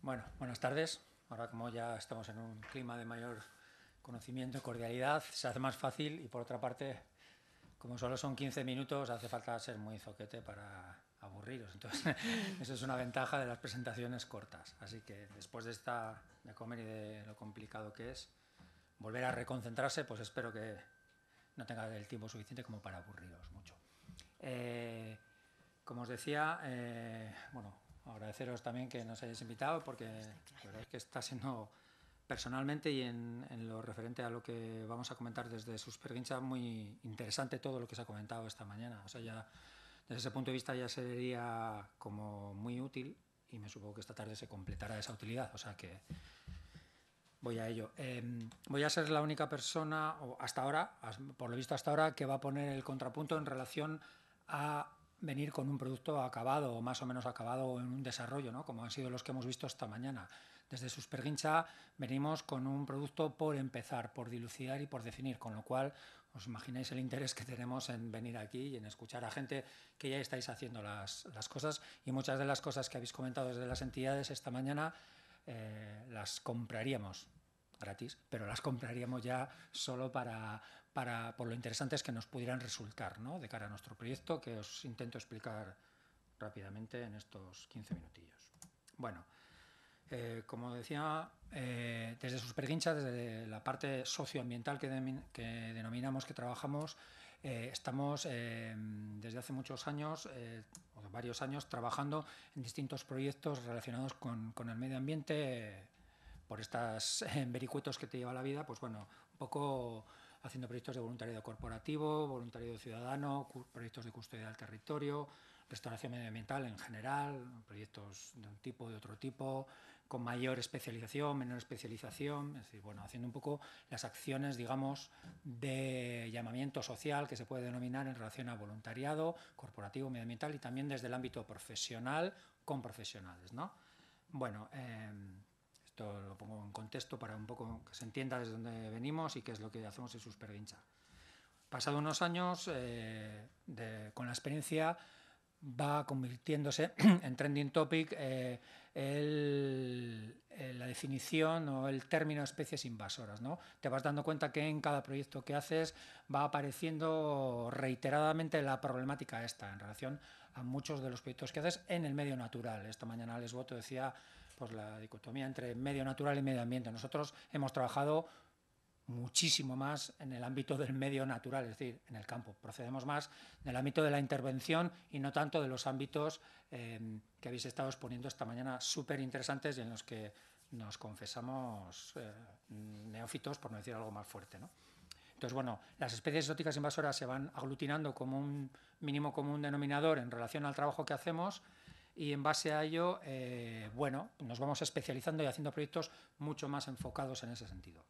Bueno, buenas tardes. Ahora como ya estamos en un clima de mayor conocimiento y cordialidad, se hace más fácil y por otra parte, como solo son 15 minutos, hace falta ser muy zoquete para aburriros. Entonces, eso es una ventaja de las presentaciones cortas. Así que después de comer y de lo complicado que es, volver a reconcentrarse, pues espero que no tenga el tiempo suficiente como para aburriros mucho. Como os decía, bueno, agradeceros también que nos hayáis invitado porque la verdad es que está siendo personalmente y en lo referente a lo que vamos a comentar desde Susperguincha muy interesante todo lo que se ha comentado esta mañana. O sea, ya desde ese punto de vista ya sería como muy útil y me supongo que esta tarde se completará esa utilidad. O sea que voy a ello. Voy a ser la única persona, o hasta ahora, por lo visto hasta ahora, que va a poner el contrapunto en relación a venir con un producto acabado o más o menos acabado o en un desarrollo, ¿no? Como han sido los que hemos visto esta mañana. Desde Susperguincha venimos con un producto por empezar, por dilucidar y por definir, con lo cual os imagináis el interés que tenemos en venir aquí y en escuchar a gente que ya estáis haciendo las cosas, y muchas de las cosas que habéis comentado desde las entidades esta mañana las compraríamos gratis, pero las compraríamos ya solo por lo interesantes que nos pudieran resultar, ¿no? De cara a nuestro proyecto, que os intento explicar rápidamente en estos 15 minutillos. Bueno, como decía, desde Susperguincha, desde la parte socioambiental que denominamos, que trabajamos, estamos desde hace muchos años, o varios años, trabajando en distintos proyectos relacionados con el medio ambiente, por estas vericuetos que te lleva la vida, pues bueno, un poco haciendo proyectos de voluntariado corporativo, voluntariado ciudadano, proyectos de custodia del territorio, restauración medioambiental en general, proyectos de un tipo, de otro tipo, con mayor especialización, menor especialización, es decir, bueno, haciendo un poco las acciones, digamos, de llamamiento social que se puede denominar en relación a voluntariado corporativo, medioambiental y también desde el ámbito profesional con profesionales, ¿no? Bueno, esto lo pongo en contexto para un poco que se entienda desde dónde venimos y qué es lo que hacemos en Susperguincha. Pasado unos años, con la experiencia, va convirtiéndose en trending topic la definición o el término especies invasoras, ¿no? Te vas dando cuenta que en cada proyecto que haces va apareciendo reiteradamente la problemática esta en relación a muchos de los proyectos que haces en el medio natural. Esta mañana Les Boto decía pues la dicotomía entre medio natural y medio ambiente. Nosotros hemos trabajado muchísimo más en el ámbito del medio natural, es decir, en el campo. Procedemos más del ámbito de la intervención y no tanto de los ámbitos que habéis estado exponiendo esta mañana, súper interesantes y en los que nos confesamos neófitos, por no decir algo más fuerte, ¿no? Entonces, bueno, las especies exóticas invasoras se van aglutinando como un mínimo común denominador en relación al trabajo que hacemos y en base a ello, bueno, nos vamos especializando y haciendo proyectos mucho más enfocados en ese sentido.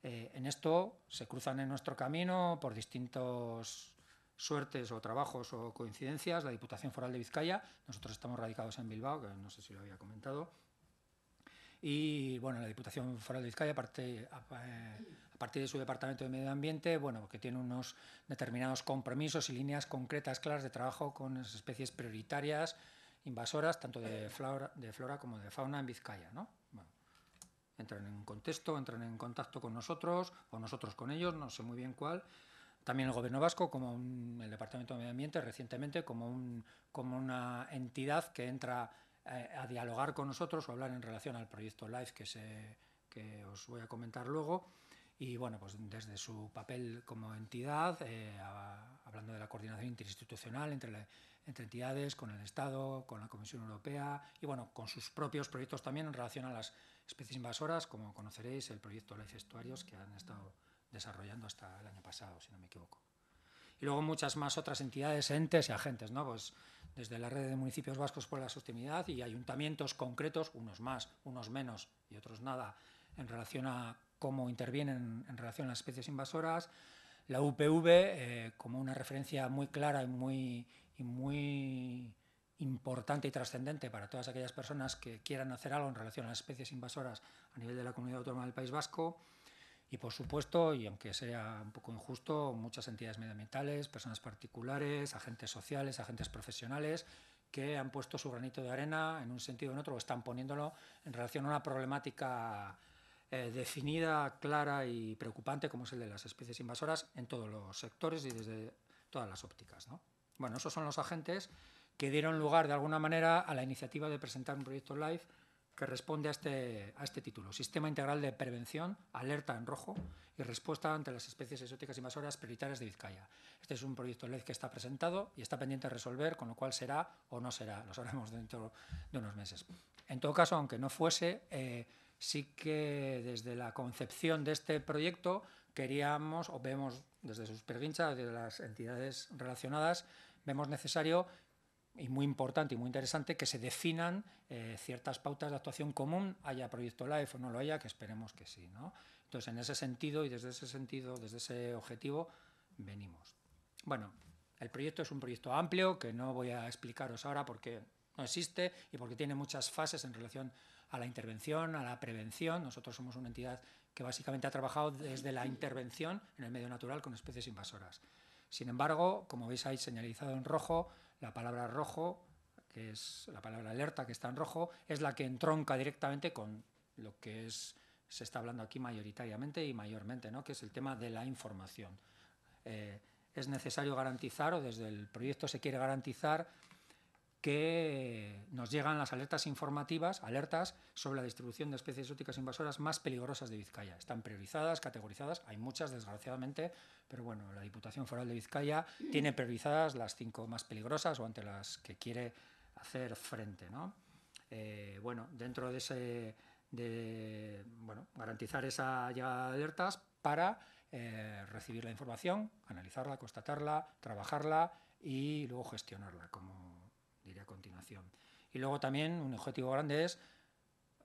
En esto se cruzan en nuestro camino por distintos suertes o trabajos o coincidencias la Diputación Foral de Vizcaya. Nosotros estamos radicados en Bilbao, que no sé si lo había comentado. Y bueno, la Diputación Foral de Vizcaya, a partir de su Departamento de Medio Ambiente, bueno, que tiene unos determinados compromisos y líneas concretas, claras de trabajo con las especies prioritarias, invasoras, tanto de flora como de fauna en Vizcaya, ¿no? Bueno, entran en contexto, entran en contacto con nosotros, o nosotros con ellos, no sé muy bien cuál. También el Gobierno vasco, como el Departamento de Medio Ambiente, recientemente, como una entidad que entra a dialogar con nosotros o hablar en relación al proyecto LIFE que os voy a comentar luego. Y bueno, pues desde su papel como entidad, hablando de la coordinación interinstitucional entre entidades, con el Estado, con la Comisión Europea y bueno, con sus propios proyectos también en relación a las especies invasoras, como conoceréis, el proyecto LIFE Estuarios que han estado desarrollando hasta el año pasado, si no me equivoco. Y luego muchas más otras entidades, entes y agentes, ¿no? Pues desde la red de municipios vascos por la sostenibilidad y ayuntamientos concretos, unos más, unos menos y otros nada, en relación a cómo intervienen en relación a las especies invasoras. La UPV, como una referencia muy clara y muy importante y trascendente para todas aquellas personas que quieran hacer algo en relación a las especies invasoras a nivel de la Comunidad Autónoma del País Vasco. Y por supuesto, y aunque sea un poco injusto, muchas entidades medioambientales, personas particulares, agentes sociales, agentes profesionales, que han puesto su granito de arena en un sentido o en otro, o están poniéndolo en relación a una problemática definida, clara y preocupante, como es el de las especies invasoras, en todos los sectores y desde todas las ópticas, ¿no? Bueno, esos son los agentes que dieron lugar, de alguna manera, a la iniciativa de presentar un proyecto LIFE que responde a este título: Sistema Integral de Prevención, Alerta en Rojo y Respuesta ante las especies exóticas invasoras prioritarias de Vizcaya. Este es un proyecto LIFE que está presentado y está pendiente de resolver, con lo cual será o no será, lo sabremos dentro de unos meses. En todo caso, aunque no fuese, sí que desde la concepción de este proyecto queríamos, o vemos desde sus perguinchas, desde las entidades relacionadas, vemos necesario y muy importante y muy interesante que se definan ciertas pautas de actuación común, haya proyecto LIFE o no lo haya, que esperemos que sí, ¿no? Entonces, en ese sentido y desde ese objetivo, venimos. Bueno, el proyecto es un proyecto amplio que no voy a explicaros ahora porque no existe y porque tiene muchas fases en relación a la intervención, a la prevención. Nosotros somos una entidad que básicamente ha trabajado desde la intervención en el medio natural con especies invasoras. Sin embargo, como veis ahí señalizado en rojo, la palabra rojo, que es la palabra alerta que está en rojo, es la que entronca directamente con lo que se está hablando aquí mayoritariamente y mayormente, ¿no? Que es el tema de la información. Es necesario garantizar, o desde el proyecto se quiere garantizar, que nos llegan las alertas informativas, alertas sobre la distribución de especies exóticas invasoras más peligrosas de Vizcaya. Están priorizadas, categorizadas, hay muchas desgraciadamente, pero bueno, la Diputación Foral de Vizcaya tiene priorizadas las 5 más peligrosas o ante las que quiere hacer frente, ¿no? Bueno, dentro de garantizar esa llegada de alertas para recibir la información, analizarla, constatarla, trabajarla y luego gestionarla, como diré a continuación. Y luego también un objetivo grande es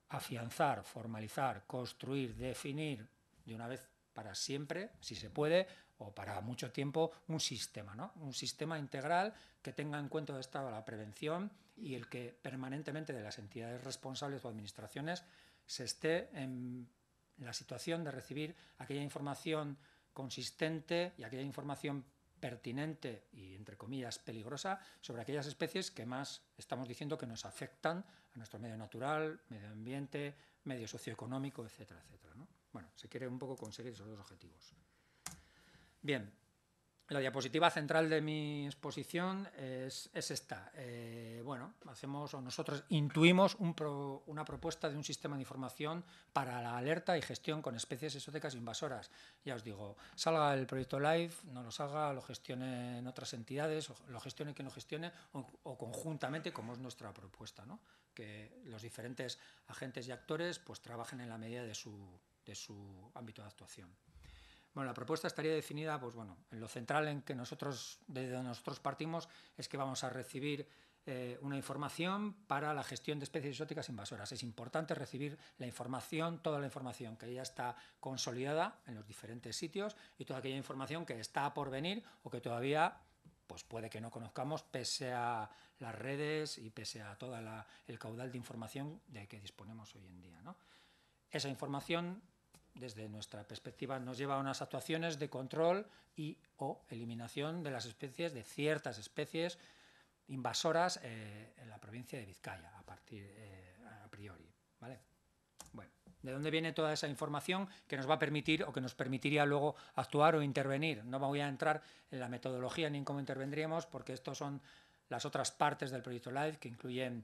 afianzar, formalizar, construir, definir de una vez para siempre, si se puede, o para mucho tiempo, un sistema, ¿no? Un sistema integral que tenga en cuenta la prevención y el que permanentemente de las entidades responsables o administraciones se esté en la situación de recibir aquella información consistente y aquella información pertinente y, entre comillas, peligrosa sobre aquellas especies que más estamos diciendo que nos afectan a nuestro medio natural, medio ambiente, medio socioeconómico, etcétera, etcétera, ¿no? Bueno, se quiere un poco conseguir esos dos objetivos. Bien, la diapositiva central de mi exposición es esta. Bueno, nosotros intuimos una propuesta de un sistema de información para la alerta y gestión con especies exóticas invasoras. Ya os digo, salga el proyecto LIFE, no lo salga, lo gestionen otras entidades, o lo gestione quien lo gestione, o conjuntamente, como es nuestra propuesta, ¿no? Que los diferentes agentes y actores pues trabajen en la medida de su ámbito de actuación. Bueno, la propuesta estaría definida, pues bueno, en lo central en que desde donde nosotros partimos es que vamos a recibir una información para la gestión de especies exóticas invasoras. Es importante recibir la información, toda la información que ya está consolidada en los diferentes sitios y toda aquella información que está por venir o que todavía pues puede que no conozcamos pese a las redes y pese a todo el caudal de información de que disponemos hoy en día, ¿no? Esa información, desde nuestra perspectiva, nos lleva a unas actuaciones de control y o eliminación de las especies, de ciertas especies invasoras en la provincia de Vizcaya, a priori, ¿vale? Bueno, ¿de dónde viene toda esa información que nos va a permitir o que nos permitiría luego actuar o intervenir? No voy a entrar en la metodología ni en cómo intervendríamos, porque estos son las otras partes del proyecto LIFE, que incluyen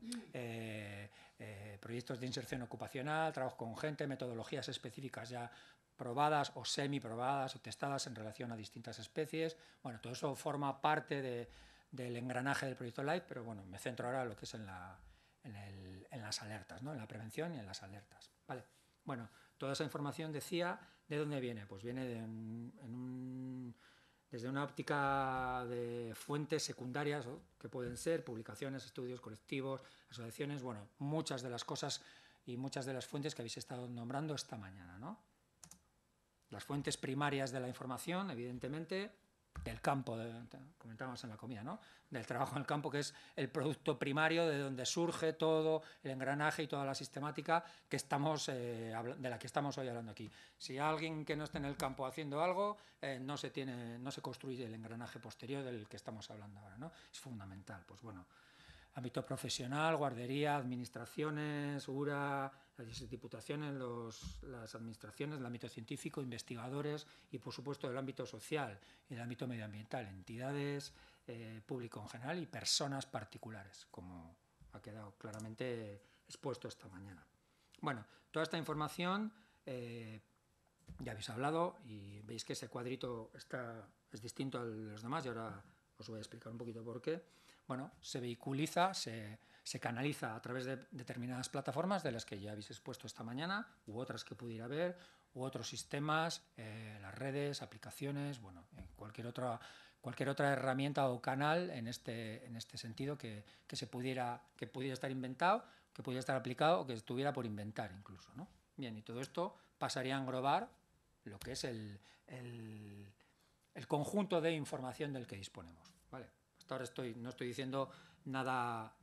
proyectos de inserción ocupacional, trabajo con gente, metodologías específicas ya probadas o semi-probadas o testadas en relación a distintas especies. Bueno, todo eso forma parte del engranaje del proyecto LIFE, pero bueno, me centro ahora en lo que es en las alertas, ¿no? En la prevención y en las alertas. Vale. Bueno, toda esa información, decía, ¿de dónde viene? Pues viene desde una óptica de fuentes secundarias, que pueden ser publicaciones, estudios colectivos, asociaciones, bueno, muchas de las cosas y muchas de las fuentes que habéis estado nombrando esta mañana, ¿no? Las fuentes primarias de la información, evidentemente, del campo, comentábamos en la comida, ¿no? Del trabajo en el campo, que es el producto primario de donde surge todo el engranaje y toda la sistemática de la que estamos hoy hablando aquí. Si alguien que no esté en el campo haciendo algo, no se construye el engranaje posterior del que estamos hablando ahora, ¿no? Es fundamental. Pues bueno, ámbito profesional, guardería, administraciones, URA, las diputaciones, las administraciones, el ámbito científico, investigadores y, por supuesto, el ámbito social y el ámbito medioambiental, entidades, público en general y personas particulares, como ha quedado claramente expuesto esta mañana. Bueno, toda esta información ya habéis hablado y veis que ese cuadrito es distinto a los demás y ahora os voy a explicar un poquito por qué. Bueno, se vehiculiza, se canaliza a través de determinadas plataformas de las que ya habéis expuesto esta mañana u otras que pudiera haber, u otros sistemas, las redes, aplicaciones, bueno, cualquier otra herramienta o canal en este sentido que pudiera estar inventado, que pudiera estar aplicado o que estuviera por inventar incluso, ¿no? Bien, y todo esto pasaría a englobar lo que es el conjunto de información del que disponemos, ¿vale? Hasta ahora no estoy diciendo nada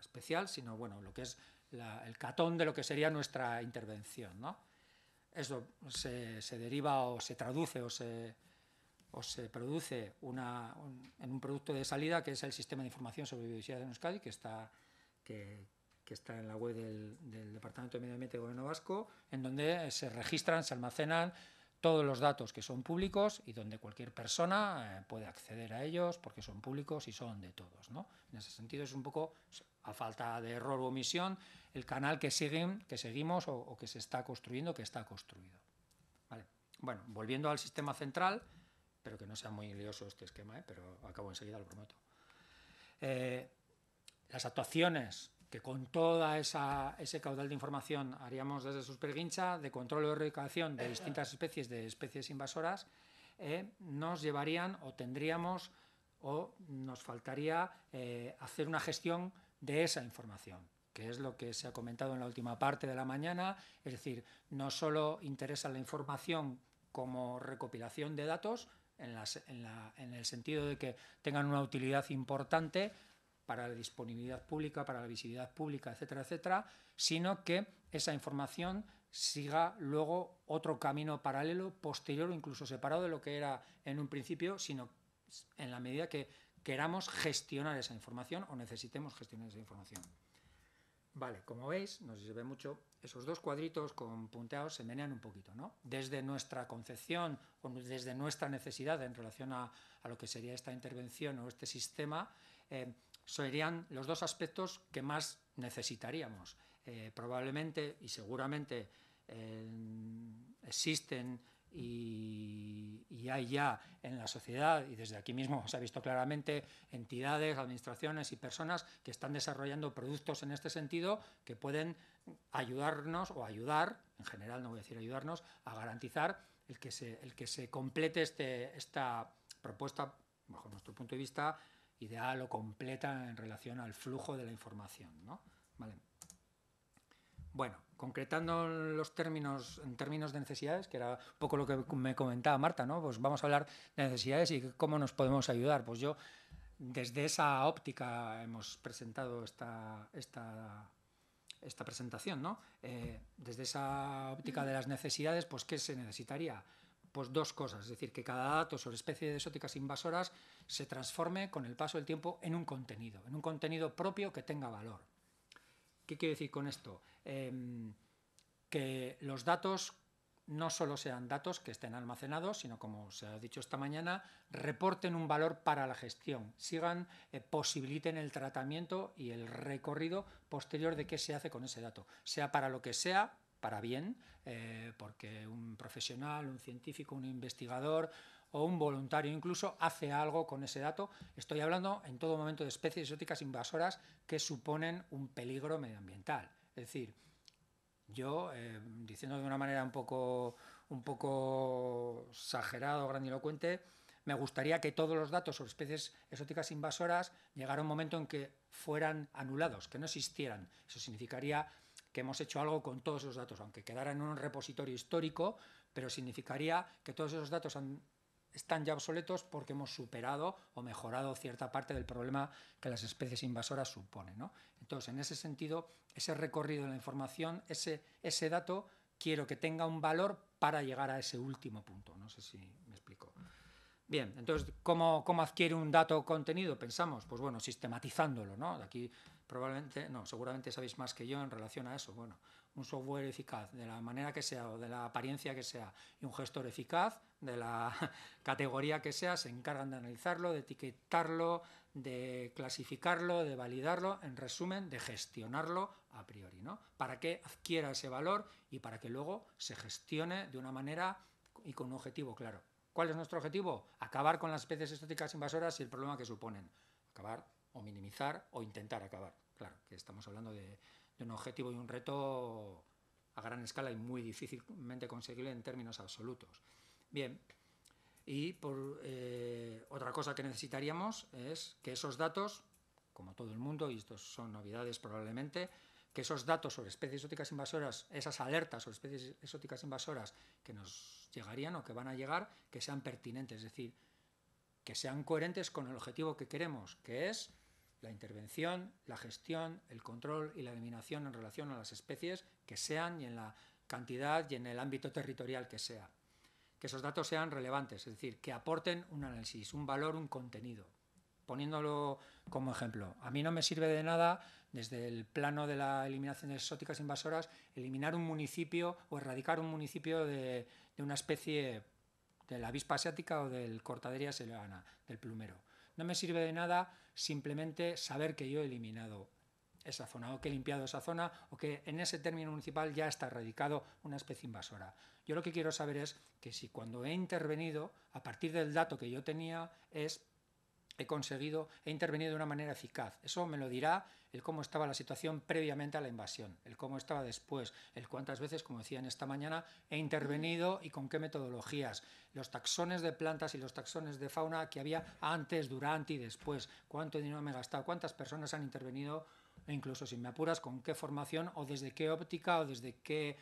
especial, sino bueno, lo que es el catón de lo que sería nuestra intervención, ¿no? Eso se deriva o se traduce o se produce en un producto de salida que es el Sistema de Información sobre Biodiversidad en Euskadi, que está en la web del Departamento de Medio Ambiente y Gobierno Vasco, en donde se registran, se almacenan todos los datos que son públicos y donde cualquier persona puede acceder a ellos porque son públicos y son de todos, ¿no? En ese sentido es un poco, a falta de error u omisión, el canal que seguimos o que se está construyendo, que está construido. ¿Vale? Bueno, volviendo al sistema central, pero que no sea muy lioso este esquema, pero acabo enseguida, lo prometo. Las actuaciones que con toda ese caudal de información haríamos desde Susperguincha, de control o erradicación de distintas especies, de especies invasoras, nos llevarían o tendríamos o nos faltaría hacer una gestión de esa información, que es lo que se ha comentado en la última parte de la mañana, es decir, no solo interesa la información como recopilación de datos, en el sentido de que tengan una utilidad importante para la disponibilidad pública, para la visibilidad pública, etcétera, etcétera, sino que esa información siga luego otro camino paralelo, posterior o incluso separado de lo que era en un principio, sino en la medida que queramos gestionar esa información o necesitemos gestionar esa información. Vale, como veis, no sé si se ve mucho, esos dos cuadritos con punteados se menean un poquito, ¿no? Desde nuestra concepción o desde nuestra necesidad en relación a lo que sería esta intervención o este sistema, serían los dos aspectos que más necesitaríamos. Probablemente y seguramente existen y hay ya en la sociedad, y desde aquí mismo se ha visto claramente, entidades, administraciones y personas que están desarrollando productos en este sentido que pueden ayudarnos o ayudar, en general no voy a decir ayudarnos, a garantizar el que se complete esta propuesta, bajo nuestro punto de vista, ideal o completa en relación al flujo de la información, ¿no? Vale. Bueno, concretando los términos, en términos de necesidades, que era un poco lo que me comentaba Marta, ¿no? Pues vamos a hablar de necesidades y cómo nos podemos ayudar. Pues yo, desde esa óptica, hemos presentado esta presentación, ¿no? Desde esa óptica de las necesidades, pues ¿qué se necesitaría? Pues dos cosas, es decir, que cada dato sobre especies exóticas invasoras se transforme con el paso del tiempo en un contenido propio que tenga valor. ¿Qué quiero decir con esto? Que los datos no solo sean datos que estén almacenados, sino, como se ha dicho esta mañana, reporten un valor para la gestión, posibiliten el tratamiento y el recorrido posterior de qué se hace con ese dato, sea para lo que sea, para bien, porque un profesional, un científico, un investigador o un voluntario incluso hace algo con ese dato. Estoy hablando en todo momento de especies exóticas invasoras que suponen un peligro medioambiental. Es decir, yo, diciendo de una manera un poco exagerada o grandilocuente, me gustaría que todos los datos sobre especies exóticas invasoras llegara un momento en que fueran anulados, que no existieran. Eso significaría que hemos hecho algo con todos esos datos, aunque quedaran en un repositorio histórico, pero significaría que todos esos datos están ya obsoletos porque hemos superado o mejorado cierta parte del problema que las especies invasoras suponen, ¿no? Entonces, en ese sentido, ese recorrido de la información, ese dato, quiero que tenga un valor para llegar a ese último punto. No sé si me explico. Bien, entonces, ¿cómo adquiere un dato contenido? Pensamos, pues bueno, sistematizándolo, ¿no? De aquí probablemente, no, seguramente sabéis más que yo en relación a eso. Bueno, un software eficaz, de la manera que sea o de la apariencia que sea, y un gestor eficaz, de la categoría que sea, se encargan de analizarlo, de etiquetarlo, de clasificarlo, de validarlo, en resumen, de gestionarlo a priori, ¿no? Para que adquiera ese valor y para que luego se gestione de una manera y con un objetivo claro. ¿Cuál es nuestro objetivo? Acabar con las especies exóticas invasoras y el problema que suponen. Acabar o minimizar o intentar acabar. Claro, que estamos hablando de un objetivo y un reto a gran escala y muy difícilmente conseguible en términos absolutos. Bien, y otra cosa que necesitaríamos es que esos datos, como todo el mundo, y estos son novedades probablemente, que esos datos sobre especies exóticas invasoras, esas alertas sobre especies exóticas invasoras que nos llegarían o que van a llegar, que sean pertinentes, es decir, que sean coherentes con el objetivo que queremos, que es la intervención, la gestión, el control y la eliminación en relación a las especies que sean y en la cantidad y en el ámbito territorial que sea. Que esos datos sean relevantes, es decir, que aporten un análisis, un valor, un contenido. Poniéndolo como ejemplo, a mí no me sirve de nada, desde el plano de la eliminación de exóticas invasoras, eliminar un municipio o erradicar un municipio de una especie de la avispa asiática o del cortaderia selana, del plumero. No me sirve de nada simplemente saber que yo he eliminado esa zona o que he limpiado esa zona o que en ese término municipal ya está erradicado una especie invasora. Yo lo que quiero saber es que si cuando he intervenido, a partir del dato que yo tenía, he intervenido de una manera eficaz. Eso me lo dirá el cómo estaba la situación previamente a la invasión, el cómo estaba después, el cuántas veces, como decía en esta mañana, he intervenido y con qué metodologías, los taxones de plantas y los taxones de fauna que había antes, durante y después, cuánto dinero me he gastado, cuántas personas han intervenido, e incluso si me apuras, con qué formación o desde qué óptica o desde qué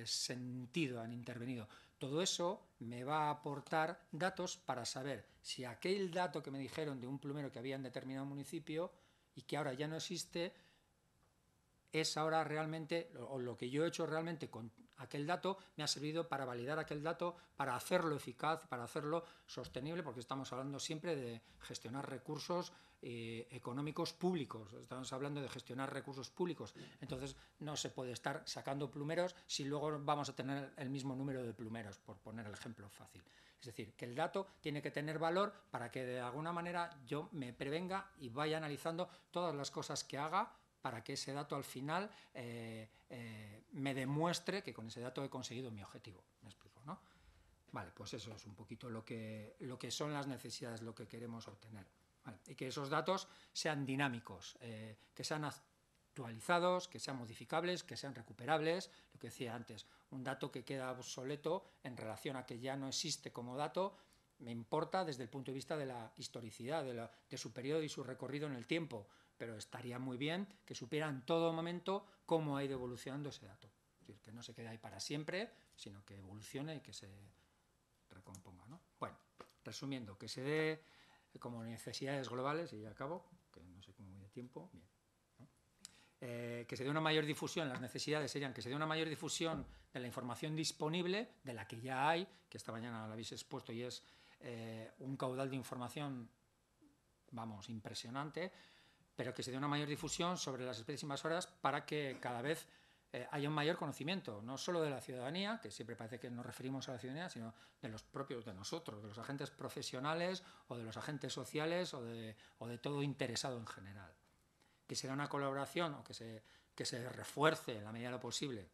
sentido han intervenido. Todo eso me va a aportar datos para saber si aquel dato que me dijeron de un plumero que había en determinado municipio y que ahora ya no existe, es ahora realmente, o lo que yo he hecho realmente con aquel dato, me ha servido para validar aquel dato, para hacerlo eficaz, para hacerlo sostenible, porque estamos hablando siempre de gestionar recursos económicos públicos, estamos hablando de gestionar recursos públicos, entonces no se puede estar sacando plumeros si luego vamos a tener el mismo número de plumeros, por poner el ejemplo fácil. Es decir, que el dato tiene que tener valor para que de alguna manera yo me prevenga y vaya analizando todas las cosas que haga para que ese dato al final me demuestre que con ese dato he conseguido mi objetivo. ¿Me explico, no? Vale, pues eso es un poquito lo que son las necesidades, lo que queremos obtener. Vale, y que esos datos sean dinámicos, que sean actualizados, que sean modificables, que sean recuperables, lo que decía antes, un dato que queda obsoleto en relación a que ya no existe como dato, me importa desde el punto de vista de la historicidad, de su periodo y su recorrido en el tiempo, pero estaría muy bien que supiera en todo momento cómo ha ido evolucionando ese dato. Es decir, que no se quede ahí para siempre, sino que evolucione y que se recomponga, ¿no? Bueno, resumiendo, que se dé como necesidades globales, y ya acabo, que no sé cómo voy de tiempo, bien. ¿No? Que se dé una mayor difusión, las necesidades serían que se dé una mayor difusión de la información disponible, de la que ya hay, que esta mañana la habéis expuesto y es un caudal de información, vamos, impresionante, pero que se dé una mayor difusión sobre las especies invasoras para que cada vez haya un mayor conocimiento, no solo de la ciudadanía, que siempre parece que nos referimos a la ciudadanía, sino de los propios, de nosotros, de los agentes profesionales o de los agentes sociales o de todo interesado en general. Que se dé una colaboración o que se refuerce en la medida de lo posible,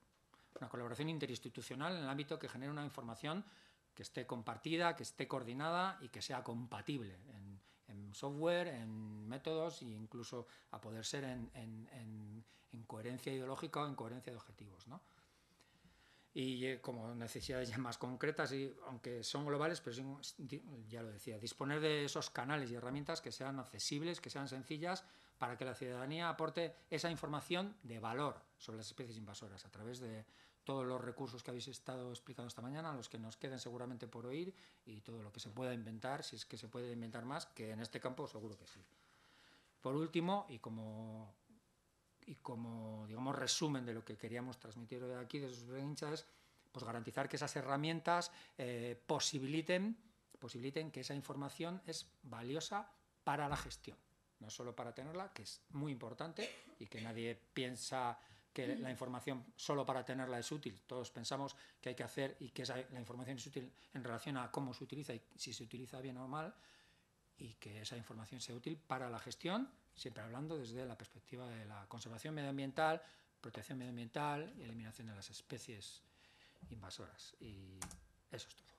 una colaboración interinstitucional en el ámbito que genere una información que esté compartida, que esté coordinada y que sea compatible en software, en métodos e incluso a poder ser en coherencia ideológica o en coherencia de objetivos, ¿no? Y como necesidades ya más concretas, y aunque son globales, pero ya lo decía, disponer de esos canales y herramientas que sean accesibles, que sean sencillas, para que la ciudadanía aporte esa información de valor sobre las especies invasoras a través de todos los recursos que habéis estado explicando esta mañana, los que nos queden seguramente por oír y todo lo que se pueda inventar, si es que se puede inventar más, que en este campo seguro que sí. Por último, y como digamos resumen de lo que queríamos transmitir hoy aquí de sus hinchas, pues garantizar que esas herramientas posibiliten posibiliten que esa información es valiosa para la gestión, no solo para tenerla, que es muy importante y que nadie piensa que la información solo para tenerla es útil. Todos pensamos que hay que hacer y que la información es útil en relación a cómo se utiliza y si se utiliza bien o mal, y que esa información sea útil para la gestión, siempre hablando desde la perspectiva de la conservación medioambiental, protección medioambiental y eliminación de las especies invasoras. Y eso es todo.